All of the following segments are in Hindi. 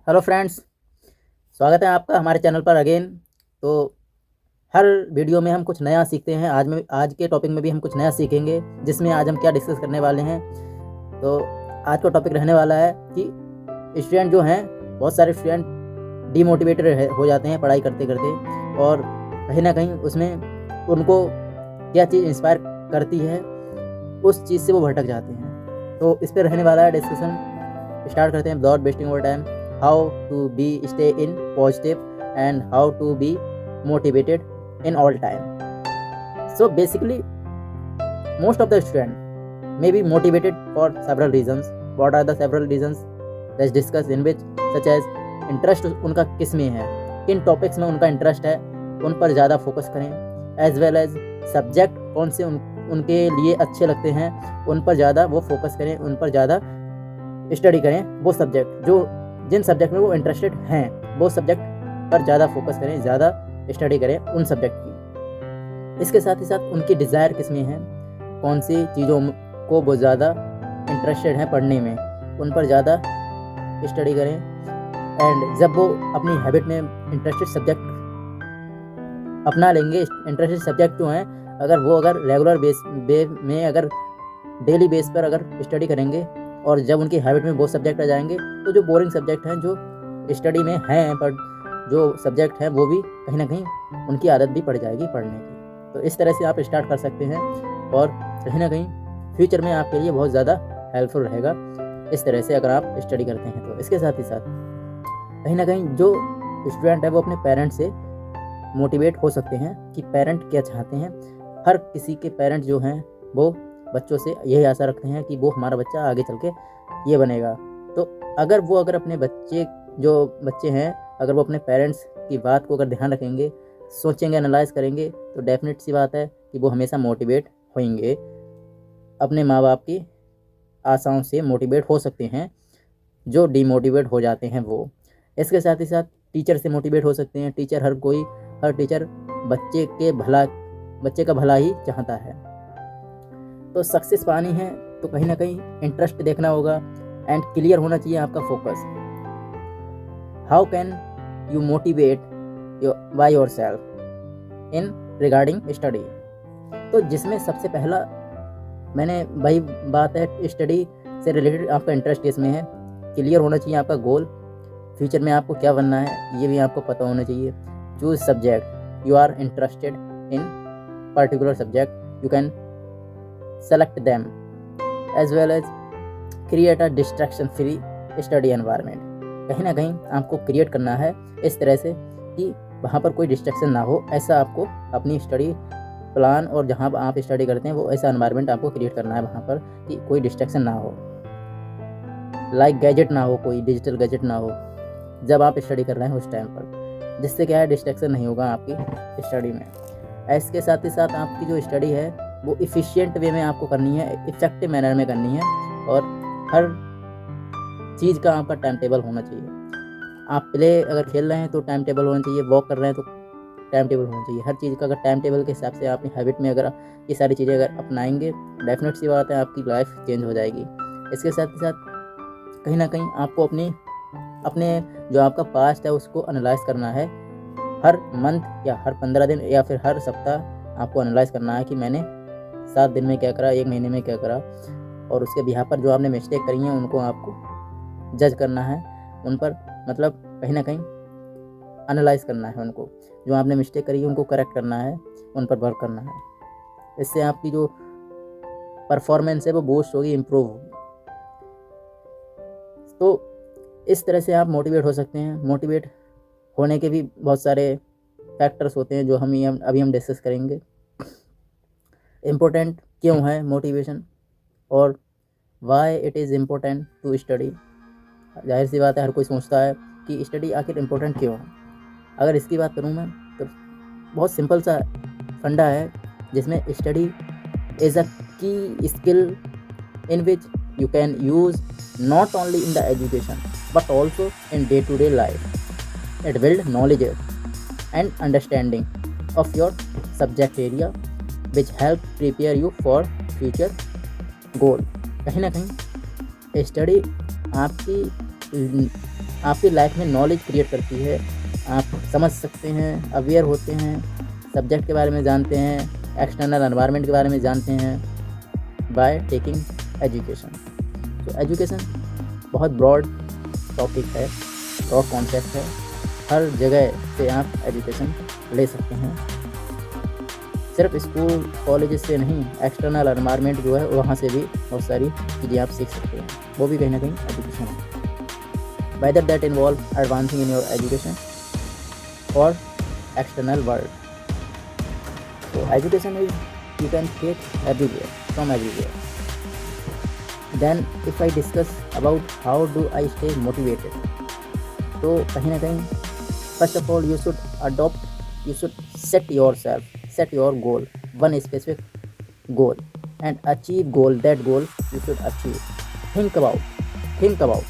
हेलो फ्रेंड्स, स्वागत है आपका हमारे चैनल पर अगेन। तो हर वीडियो में हम कुछ नया सीखते हैं। आज के टॉपिक में भी हम कुछ नया सीखेंगे, जिसमें आज हम क्या डिस्कस करने वाले हैं। तो आज का टॉपिक रहने वाला है कि स्टूडेंट जो हैं, बहुत सारे स्टूडेंट डीमोटिवेटेड हो जाते हैं पढ़ाई करते करते, और कहीं ना कहीं उसमें उनको क्या चीज़ इंस्पायर करती है, उस चीज़ से वो भटक जाते हैं। तो इस पर रहने वाला है डिस्कशन। स्टार्ट करते हैं without wasting over time. How to be stay in positive and how to be motivated in all time. So basically, most of the student may be motivated for several reasons. What are the several reasons? Let's discuss in which such as interest उनका किस में है, किन टॉपिक्स में उनका इंटरेस्ट है, उन पर ज़्यादा फोकस करें। एज वेल एज सब्जेक्ट कौन से उनके लिए अच्छे लगते हैं, उन पर ज़्यादा वो फोकस करें, उन पर ज़्यादा स्टडी करें। वो सब्जेक्ट जिन सब्जेक्ट में वो इंटरेस्टेड हैं, वो सब्जेक्ट पर ज़्यादा फोकस करें, ज़्यादा स्टडी करें उन सब्जेक्ट की। इसके साथ ही साथ उनकी डिज़ायर किस में है, कौन सी चीज़ों को वो ज़्यादा इंटरेस्टेड हैं पढ़ने में, उन पर ज़्यादा स्टडी करें। एंड जब वो अपनी हैबिट में इंटरेस्टेड सब्जेक्ट अपना लेंगे, इंटरेस्टेड सब्जेक्ट जो हैं, अगर रेगुलर बेस में अगर डेली बेस पर अगर स्टडी करेंगे, और जब उनकी हैबिट में वो सब्जेक्ट आ जाएंगे, तो जो बोरिंग सब्जेक्ट हैं, जो स्टडी में हैं पर जो सब्जेक्ट हैं, वो भी कहीं ना कहीं उनकी आदत भी पड़ जाएगी पढ़ने की। तो इस तरह से आप स्टार्ट कर सकते हैं, और कहीं ना कहीं फ्यूचर में आपके लिए बहुत ज़्यादा हेल्पफुल रहेगा इस तरह से अगर आप स्टडी करते हैं। तो इसके साथ ही साथ कहीं ना कहीं जो स्टूडेंट है, वो अपने पेरेंट से मोटिवेट हो सकते हैं कि पेरेंट क्या चाहते हैं। हर किसी के पेरेंट जो हैं, वो बच्चों से यही आशा रखते हैं कि वो हमारा बच्चा आगे चल के ये बनेगा। तो अगर अपने बच्चे हैं, अगर वो अपने पेरेंट्स की बात को अगर ध्यान रखेंगे, सोचेंगे, एनालाइज करेंगे, तो डेफिनेट सी बात है कि वो हमेशा मोटिवेट होंगे। अपने माँ बाप की आशाओं से मोटिवेट हो सकते हैं जो डीमोटिवेट हो जाते हैं वो। इसके साथ ही साथ टीचर से मोटिवेट हो सकते हैं। हर टीचर बच्चे का भला ही चाहता है। तो सक्सेस पानी है तो कहीं ना कहीं इंटरेस्ट देखना होगा, एंड क्लियर होना चाहिए आपका focus. How can you motivate by your self in regarding study. तो जिसमें सबसे पहला मैंने वही बात है, स्टडी से रिलेटेड आपका इंटरेस्ट किसमें है, क्लियर होना चाहिए आपका गोल। फ्यूचर में आपको क्या बनना है, ये भी आपको पता होना चाहिए। Choose subject you are interested in particular subject, you can select them, as well as create a distraction free study environment। कहीं ना कहीं आपको क्रिएट करना है इस तरह से कि वहाँ पर कोई डिस्ट्रैक्शन ना हो। ऐसा आपको अपनी स्टडी प्लान और जहाँ आप स्टडी करते हैं, वो ऐसा एनवायरनमेंट आपको क्रिएट करना है वहाँ पर कि कोई डिस्ट्रैक्शन ना हो, लाइक गैजेट ना हो, कोई डिजिटल गैजेट ना हो जब आप स्टडी कर रहे हैं उस टाइम पर, जिससे क्या है, डिस्ट्रैक्शन नहीं होगा आपकी स्टडी में। इसके साथ ही साथ आपकी जो स्टडी है, वो इफ़िशिएंट वे में आपको करनी है, इफ़ेक्टिव मैनर में करनी है, और हर चीज़ का आपका टाइम टेबल होना चाहिए। आप प्ले अगर खेल रहे हैं तो टाइम टेबल होना चाहिए, वॉक कर रहे हैं तो टाइम टेबल होना चाहिए। हर चीज़ का अगर टाइम टेबल के हिसाब से अपनी हैबिट में अगर ये सारी चीज़ें अगर अपनाएंगे, डेफिनेट सी बात है आपकी लाइफ चेंज हो जाएगी। इसके साथ ही साथ कहीं ना कहीं आपको अपने जो आपका पास्ट है उसको एनालाइज करना है। हर मंथ या हर 15 दिन या फिर हर सप्ताह आपको एनालाइज करना है कि मैंने 7 दिन में क्या करा, 1 महीने में क्या करा, और उसके बिहार पर जो आपने मिस्टेक करी हैं उनको आपको जज करना है, उन पर मतलब कहीं ना कहीं एनालाइज करना है उनको। जो आपने मिस्टेक करी है उनको करेक्ट करना है, उन पर वर्क करना है। इससे आपकी जो परफॉर्मेंस है वो बूस्ट होगी, इम्प्रूव होगी। तो इस तरह से आप मोटिवेट हो सकते हैं। मोटिवेट होने के भी बहुत सारे फैक्टर्स होते हैं जो अभी हम डिस्कस करेंगे। इम्पोर्टेंट क्यों है मोटिवेशन, और why it is important to study. जाहिर सी बात है, हर कोई सोचता है कि स्टडी आखिर इम्पोर्टेंट क्यों है। अगर इसकी बात करूँ मैं, तो बहुत सिंपल सा फंडा है, जिसमें study is a key skill in which you can use not only in the education but also in day to day life. It build knowledge and understanding of your subject area which help prepare you for future goal। कहीं ना कहीं स्टडी आपकी आपकी लाइफ में नॉलेज क्रिएट करती है। आप समझ सकते हैं, अवेयर होते हैं, सब्जेक्ट के बारे में जानते हैं, एक्सटर्नल एनवायरनमेंट के बारे में जानते हैं बाय टेकिंग एजुकेशन। तो एजुकेशन बहुत ब्रॉड टॉपिक है, ब्रॉड कॉन्सेप्ट है। हर जगह से आप एजुकेशन ले सकते हैं, सिर्फ स्कूल कॉलेज से नहीं, एक्सटर्नल एनवायरनमेंट जो है वहाँ से भी बहुत सारी चीज़ें आप सीख सकते हैं, वो भी कहीं ना कहीं एजुकेशन है। Whether that involve advancing in your education और एक्सटर्नल वर्ल्ड। तो education is you can take everywhere, from everywhere. Then if I discuss about how do I stay motivated, तो कहीं ना कहीं first of all you should set your goal, one specific goal, and achieve that goal you should achieve. Think about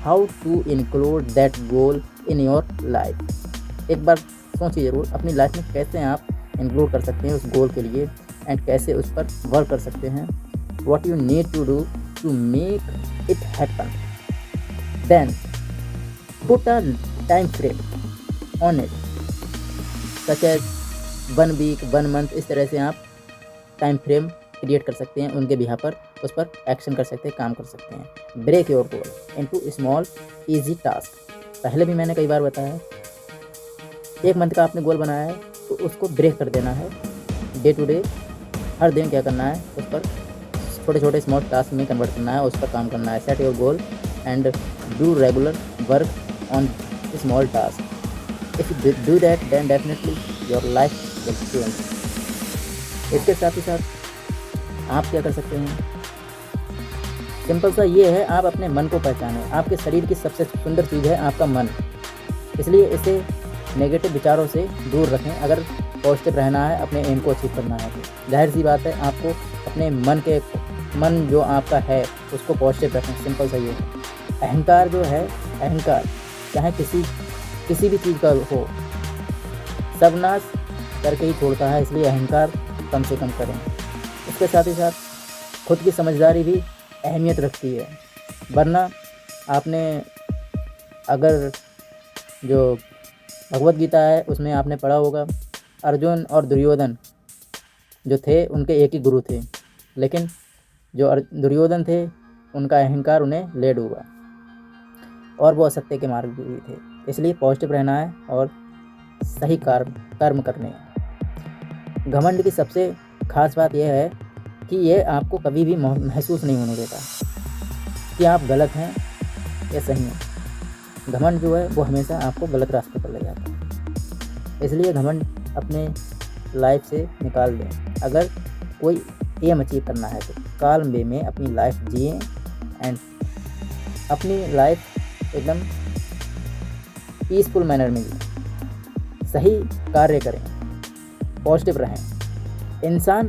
how to include that goal in your life. एक बार सोचिए ज़रूर अपनी लाइफ में कैसे आप इंक्लूड कर सकते हैं उस गोल के लिए, एंड कैसे उस पर वर्क कर सकते हैं। What you need to do to make it happen. Then put a time frame on it, such as 1 week, 1 month। इस तरह से आप टाइम फ्रेम क्रिएट कर सकते हैं, उनके बिहार पर उस पर एक्शन कर सकते हैं, काम कर सकते हैं। Break your goal into small easy task. पहले भी मैंने कई बार बताया, 1 मंथ का आपने गोल बनाया है तो उसको ब्रेक कर देना है। डे टू डे, हर दिन क्या करना है, उस पर छोटे छोटे स्मॉल टास्क में कन्वर्ट करना है, उस पर काम करना है। Set your goal and do regular work on small task. If you do that then definitely your life will change. इसके साथ ही साथ आप क्या कर सकते हैं, सिंपल सा ये है, आप अपने मन को पहचानें। आपके शरीर की सबसे सुंदर चीज़ है आपका मन, इसलिए इसे नेगेटिव विचारों से दूर रखें। अगर पॉजिटिव रहना है, अपने एम को अचीव करना है, तो जाहिर सी बात है आपको अपने मन जो आपका है उसको पॉजिटिव रखें। सिंपल सा ये है। अहंकार जो है, अहंकार चाहे किसी भी चीज़ का हो, सब नाश करके ही छोड़ता है, इसलिए अहंकार कम से कम करें। इसके साथ ही साथ खुद की समझदारी भी अहमियत रखती है, वरना आपने अगर जो भगवत गीता है उसमें आपने पढ़ा होगा, अर्जुन और दुर्योधन जो थे उनके एक ही गुरु थे, लेकिन जो दुर्योधन थे उनका अहंकार उन्हें ले डूबा और वो असत्य के मार्ग भी थे। इसलिए पॉजिटिव रहना है और सही कर्म करने हैं। घमंड की सबसे खास बात यह है कि ये आपको कभी भी महसूस नहीं होने देता कि आप गलत हैं या सही हैं। घमंड जो है वो हमेशा आपको गलत रास्ते पर ले जाता है, इसलिए घमंड अपने लाइफ से निकाल दें। अगर कोई एम अचीव करना है तो काल्म वे में अपनी लाइफ जिएं एंड अपनी लाइफ एकदम पीसफुल मैनर में जिएं। सही कार्य करें, पॉजिटिव रहें। इंसान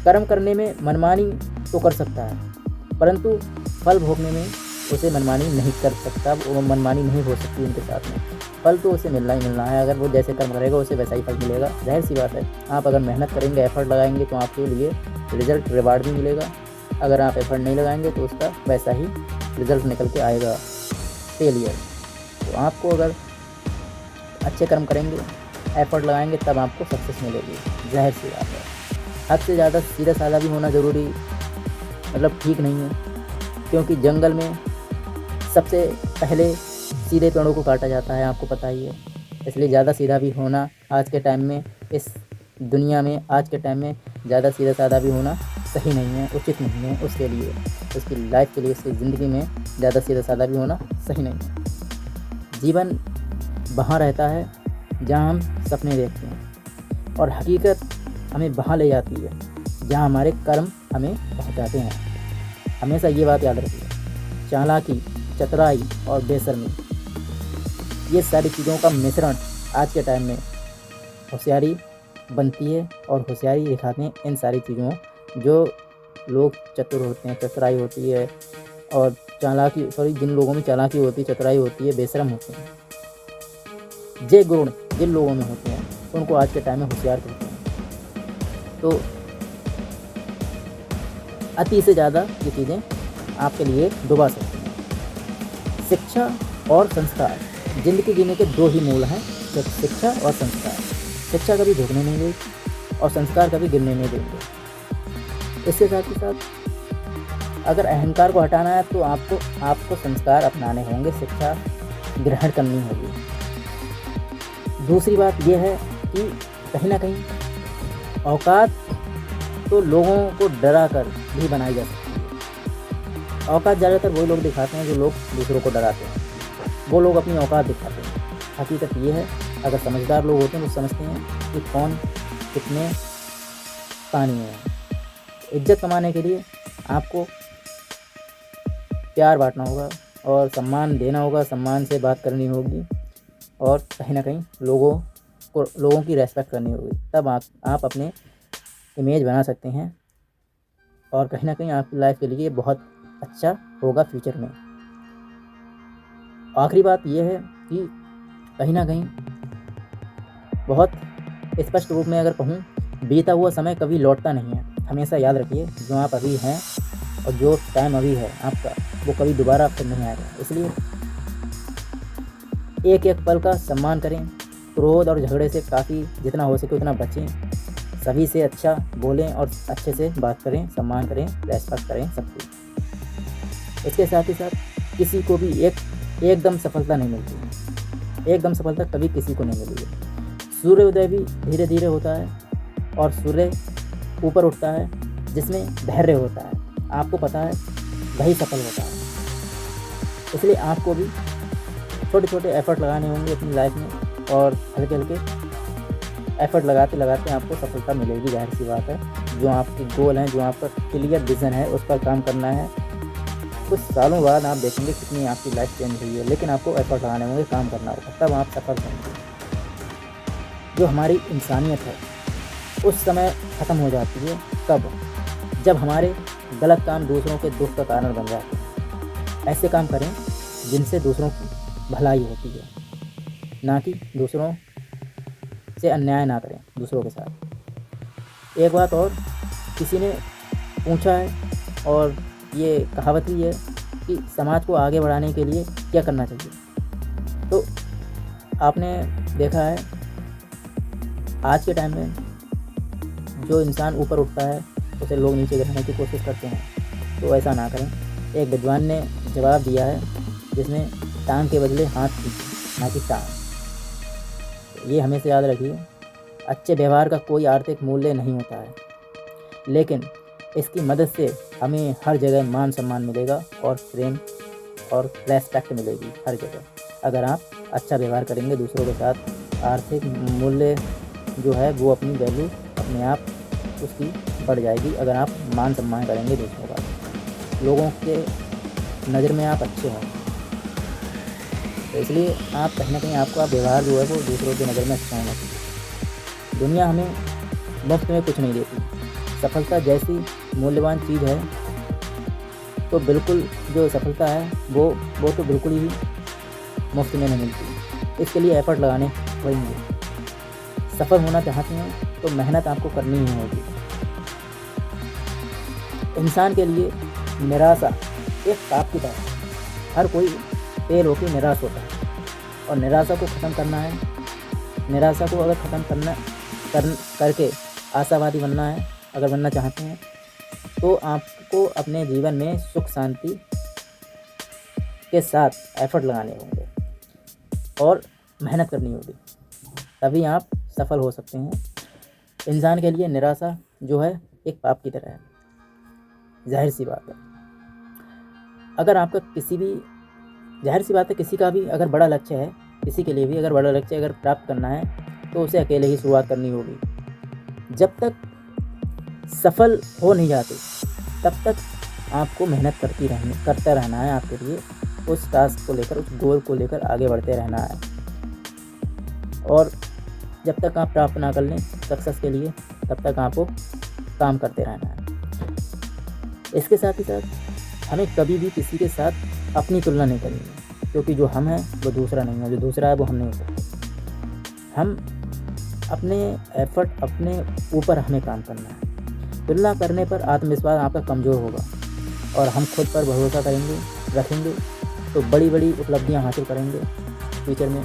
कर्म करने में मनमानी तो कर सकता है, परंतु फल भोगने में उसे मनमानी नहीं कर सकता, वो मनमानी नहीं हो सकती उनके साथ में। फल तो उसे मिलना ही मिलना है, अगर वो जैसे कर्म करेगा उसे वैसा ही फल मिलेगा। जाहिर सी बात है, आप अगर मेहनत करेंगे, एफर्ट लगाएंगे तो आपके लिए रिजल्ट रिवार्ड भी मिलेगा। अगर आप एफर्ट नहीं लगाएंगे तो उसका वैसा ही रिजल्ट निकल के आएगा, फेलियर। तो आपको अगर अच्छे कर्म करेंगे, एफर्ट लगाएंगे, तब आपको सक्सेस मिलेगी। जाहिर सी बात है, हद से ज़्यादा सीधा साधा भी होना ज़रूरी मतलब ठीक नहीं है, क्योंकि जंगल में सबसे पहले सीधे पेड़ों को काटा जाता है, आपको पता ही है। इसलिए ज़्यादा सीधा भी होना आज के टाइम में, इस दुनिया में आज के टाइम में ज़्यादा सीधा साधा भी होना सही नहीं है, उचित नहीं है। उसके लिए, उसकी लाइफ के लिए, उसकी ज़िंदगी में ज़्यादा सीधा साधा भी होना सही नहीं है। जीवन वहाँ रहता है जहाँ हम सपने देखते हैं, और हकीकत हमें वहाँ ले जाती है जहाँ हमारे कर्म हमें पहुँचाते हैं। हमेशा ये बात याद रखिए, चालाकी, चतुराई और बेशर्मी, ये सारी चीज़ों का मिश्रण आज के टाइम में होशियारी बनती है, और होशियारी दिखाते हैं इन सारी चीज़ों। जो लोग चतुर होते हैं, चतुराई होती है, और जिन लोगों में चालाकी होती है, चतुराई होती है, बेशर्म होते हैं, जे गुण जिन लोगों में होते हैं उनको आज के टाइम में होशियार कहते हैं। तो अति से ज़्यादा ये चीज़ें आपके लिए डुबा सकती हैं। शिक्षा और संस्कार। ज़िंदगी जीने के 2 ही मूल हैं, शिक्षा और संस्कार। शिक्षा कभी झुकने नहीं देगी और संस्कार कभी गिरने नहीं देंगे। इसके साथ ही साथ अगर अहंकार को हटाना है तो आपको संस्कार अपनाने होंगे, शिक्षा ग्रहण करनी होगी। दूसरी बात यह है कि कहीं ना कहीं औकात तो लोगों को डरा कर भी बनाई जा सकती है। औकात ज़्यादातर वो लोग दिखाते हैं जो लोग दूसरों को डराते हैं, वो लोग अपनी औकात दिखाते हैं। हकीकत ये है, अगर समझदार लोग होते हैं वो समझते हैं कि कौन कितने पानी में है। इज्जत कमाने के लिए आपको प्यार बांटना होगा और सम्मान देना होगा, सम्मान से बात करनी होगी और कहीं ना कहीं लोगों की रेस्पेक्ट करनी होगी। तब आप अपने इमेज बना सकते हैं और कहीं ना कहीं आपकी लाइफ के लिए बहुत अच्छा होगा फ्यूचर में। आखिरी बात यह है कि कहीं ना कहीं बहुत स्पष्ट रूप में अगर कहूँ, बीता हुआ समय कभी लौटता नहीं है। हमेशा याद रखिए, जो आप अभी हैं और जो टाइम अभी है आपका, वो कभी दोबारा फिर नहीं आएगा। इसलिए एक एक पल का सम्मान करें। क्रोध और झगड़े से काफ़ी जितना हो सके उतना बचें। सभी से अच्छा बोलें और अच्छे से बात करें, सम्मान करें, रेस्पेक्ट करें सबकी। इसके साथ ही साथ किसी को भी एकदम सफलता नहीं मिलती। एकदम सफलता कभी किसी को नहीं मिली है। सूर्योदय भी धीरे धीरे होता है और सूर्य ऊपर उठता है, जिसमें धैर्य होता है। आपको पता है वही सफल होता है। इसलिए आपको भी छोटे छोटे एफर्ट लगाने होंगे अपनी लाइफ में और हल्के हल्के एफर्ट लगाते लगाते आपको सफलता मिलेगी। जाहिर सी बात है, जो आपकी गोल हैं, जो आपका क्लियर विज़न है, उस पर काम करना है। कुछ सालों बाद आप देखेंगे कितनी आपकी लाइफ चेंज हुई है, लेकिन आपको एफर्ट लगाने होंगे, काम करना होगा, तब आप सफल होंगे। जो हमारी इंसानियत है उस समय ख़त्म हो जाती है तब जब हमारे गलत काम दूसरों के दुख का कारण बन जाते हैं। ऐसे काम करें जिनसे दूसरों की भलाई होती है, ना कि दूसरों से अन्याय ना करें दूसरों के साथ। एक बात और, किसी ने पूछा है और ये कहावत ही है कि समाज को आगे बढ़ाने के लिए क्या करना चाहिए। तो आपने देखा है आज के टाइम में जो इंसान ऊपर उठता है उसे लोग नीचे गिराने की कोशिश करते हैं, तो ऐसा ना करें। एक विद्वान ने जवाब दिया है जिसमें टांग के बदले हाथ खींचे, ना कि टांग। ये हमेशा याद रखिए, अच्छे व्यवहार का कोई आर्थिक मूल्य नहीं होता है, लेकिन इसकी मदद से हमें हर जगह मान सम्मान मिलेगा और प्रेम और रेस्पेक्ट मिलेगी हर जगह। अगर आप अच्छा व्यवहार करेंगे दूसरों के साथ, आर्थिक मूल्य जो है वो अपनी वैल्यू अपने आप उसकी बढ़ जाएगी। अगर आप मान सम्मान करेंगे दूसरों का, लोगों के नज़र में आप अच्छे हों, तो इसलिए आप कहीं ना कहीं आपका व्यवहार जो है वो दूसरों की नज़र में अच्छा होना चाहिए। दुनिया हमें मुफ्त में कुछ नहीं देती। सफलता जैसी मूल्यवान चीज़ है तो बिल्कुल जो सफलता है वो तो बिल्कुल ही मुफ्त में नहीं मिलती। इसके लिए एफर्ट लगाने पड़ेंगे। सफल होना चाहते हैं तो मेहनत आपको करनी ही होगी। इंसान के लिए निराशा एक पाप की तरह है। हर कोई फेल होकर निराश होता है और निराशा को ख़त्म करना है। निराशा को अगर ख़त्म करके आशावादी बनना है, अगर बनना चाहते हैं, तो आपको अपने जीवन में सुख शांति के साथ एफर्ट लगाने होंगे और मेहनत करनी होगी, तभी आप सफल हो सकते हैं। इंसान के लिए निराशा जो है एक पाप की तरह है। जाहिर सी बात है, अगर आपका किसी का भी अगर बड़ा लक्ष्य है, किसी के लिए भी अगर बड़ा लक्ष्य अगर प्राप्त करना है तो उसे अकेले ही शुरुआत करनी होगी। जब तक सफल हो नहीं जाते तब तक आपको मेहनत करते रहना है। आपके लिए उस टास्क को लेकर, उस गोल को लेकर आगे बढ़ते रहना है और जब तक आप प्राप्त ना कर लें सक्सेस के लिए, तब तक आपको काम करते रहना है। इसके साथ ही साथ हमें कभी भी किसी के साथ अपनी तुलना नहीं करनी है, क्योंकि जो हम हैं वो दूसरा नहीं है, जो दूसरा है वो हम नहीं हो सकते। हम अपने एफर्ट, अपने ऊपर हमें काम करना है। तुलना करने पर आत्मविश्वास आपका कमज़ोर होगा और हम खुद पर भरोसा रखेंगे तो बड़ी बड़ी उपलब्धियां हासिल करेंगे फ्यूचर में।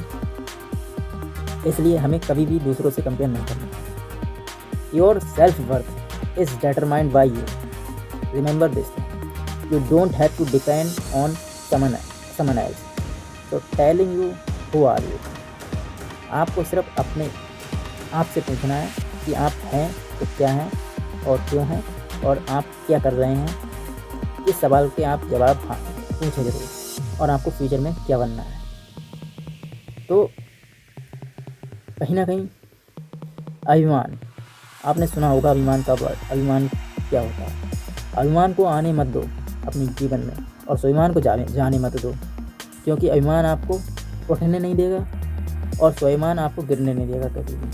इसलिए हमें कभी भी दूसरों से कंपेयर नहीं करना। Your self worth is determined by you, remember this, you don't have to depend on someone else to telling you who are you. आपको सिर्फ अपने आप से पूछना है कि आप हैं तो क्या हैं और क्यों हैं और आप क्या कर रहे हैं। इस सवाल के आप जवाब पूछें जरूर, और आपको फ्यूचर में क्या बनना है। तो कहीं ना कहीं अभिमान, आपने सुना होगा अभिमान का वर्ड। अभिमान क्या होता है? अभिमान को आने मत दो अपने जीवन में, और स्वाभिमान को जाने मत दो, क्योंकि अभिमान आपको उठने नहीं देगा और स्वाभिमान आपको गिरने नहीं देगा कभी भी।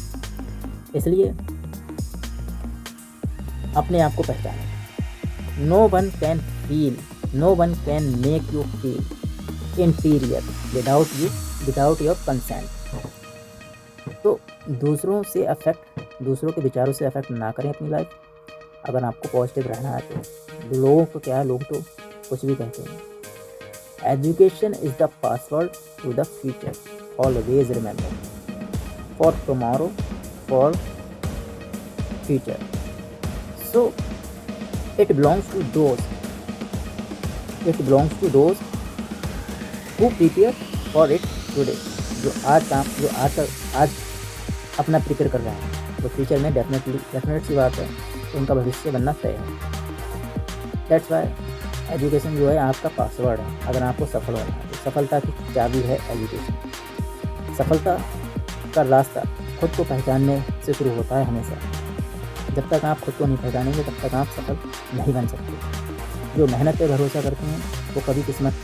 इसलिए अपने आप को पहचानें। No one can feel, no one can make you feel interior without your consent. तो दूसरों के विचारों से अफेक्ट ना करें अपनी लाइफ। अगर आपको पॉजिटिव रहना है तो लोगों को क्या है, लोग तो कुछ भी कहते हैं। Education is the password to the future, always remember, for tomorrow, for future. So it belongs to those who prepare for it today. जो आज अपना प्रिपेयर कर रहे हैं, तो फ्यूचर में डेफिनेट सी बात है, तो उनका भविष्य बनना तय है। दैट्स वाई एजुकेशन जो है आपका पासवर्ड है। अगर आपको सफल होना है तो सफलता की चाबी है एजुकेशन। सफलता का रास्ता खुद को पहचानने से शुरू होता है हमेशा। जब तक आप खुद को नहीं पहचानेंगे तब तक आप सफल नहीं बन सकते। जो मेहनत पे भरोसा करते हैं वो कभी किस्मत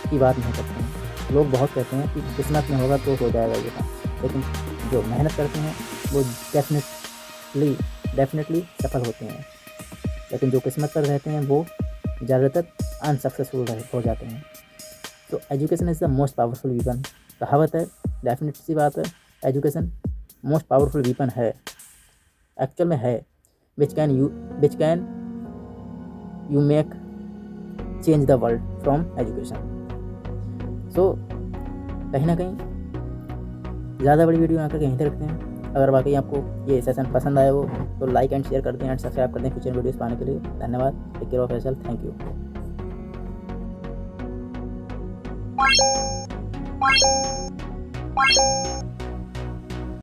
की बात नहीं करते हैं। लोग बहुत कहते हैं कि किस्मत में होगा तो हो जाएगा ये काम, लेकिन जो मेहनत करते हैं वो डेफिनेटली सफल होते हैं। लेकिन जो किस्मत पर रहते हैं वो ज़्यादातर अनसक्सेसफुल हो जाते हैं। तो education is the most powerful weapon. कहावत है, डेफिनेट सी बात है, एजुकेशन मोस्ट पावरफुल वीपन है, एक्चुअल में है, which can you make change the world from education. So कहीं ना कहीं ज़्यादा बड़ी वीडियो आकर यहीं तक रखते हैं। अगर वाकई आपको ये सेशन पसंद आया हो तो लाइक एंड शेयर कर दें एंड सब्सक्राइब कर दें फ्यूचर वीडियोस पाने के लिए। धन्यवाद। Take care of yourself. Thank you.